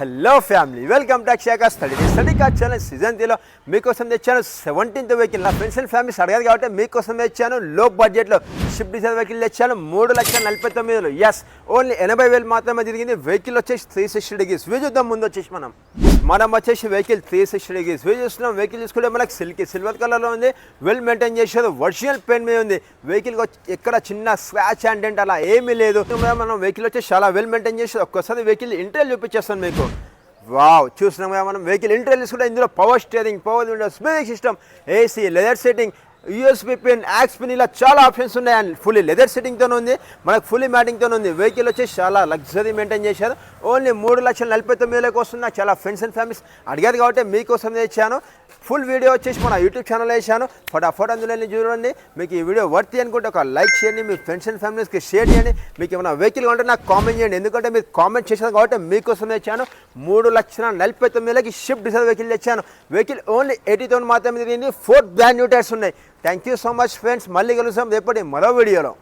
Hello family welcome to Akshaya study card channel season 3లో మీకోసం తెచ్చాను 17th వెహికల్. నా ఫ్రెండ్స్ అండ్ ఫ్యామిలీస్ అడగారు కాబట్టి మీకోసం తెచ్చాను. లో బడ్జెట్లో షిఫ్ట్ డిజైర్ వెహికల్ తెచ్చాను 3,49,000. ఎస్, ఓన్లీ 80,000 మాత్రమే తిరిగింది. వెహికల్ వచ్చేసి 360 degrees వ్యూ చూద్దాం. ముందు వచ్చేసి మనం వచ్చేసి వెహికల్ 360 degrees వ్యూ చూస్తున్నాం. వెహికల్ చూసుకుంటే మనకి సిల్వర్ కలర్లో ఉంది. వెల్ మెయింటైన్ చేసేది, ఒరిజినల్ పెయింట్ మీద ఉంది. వెహికల్ ఎక్కడ చిన్న స్క్రాచ్ అండ్ డెంట్ అలా ఏమీ లేదు. మనం వెహికల్ వచ్చేసి చాలా వెల్ మెయింటైన్ చేసేది. ఒక్కసారి వెహికల్ ఇంటర్వ్యూ చూపించేస్తాను మీకు. వావ్, చూస్తున్నాం కదా మనం వెహికల్ ఇంటర్వ్యూస్ కూడా. ఇందులో power steering, power windows, music system, AC, leather seating, USB pin, aux pin, ఇలా చాలా ఆప్షన్స్ ఉన్నాయి. అండ్ ఫుల్లీ లెదర్ సెట్టింగ్తో ఉంది, మనకు ఫుల్లీ మ్యాటింగ్తో ఉంది. వెహికల్ వచ్చేసి చాలా లగ్జరీ మెయింటైన్ చేశారు. ఓన్లీ 3,49,000 వస్తుంది. నాకు చాలా ఫ్రెండ్స్ అండ్ ఫ్యామిలీస్ అడిగారు కాబట్టి మీకోసం తెచ్చాను. ఫుల్ వీడియో వచ్చేసి మన యూట్యూబ్ ఛానల్ వేసాను. ఫటాఫట్ అందులో చూడండి. మీకు ఈ వీడియో వర్తి అనుకుంటే ఒక లైక్ చేయండి, మీ ఫ్రెండ్స్ అండ్ ఫ్యామిలీస్కి షేర్ చేయండి. మీకు ఏమైనా వెహికల్ ఉంటే నాకు కామెంట్ చేయండి, ఎందుకంటే మీరు కామెంట్ చేశారు కాబట్టి మీకోసం తెచ్చాను. 3,49,000కి షిఫ్ట్ డిజైర్ వెహికల్ తెచ్చాను. వెహికల్ ఓన్లీ 80,000 మాత్రమే తిరిగింది. 4 బ్రాండ్ న్యూ టైర్స్ ఉన్నాయి. Thank you so much friends. మళ్ళీ కలుస్తాం రేపటి మరో వీడియోలో.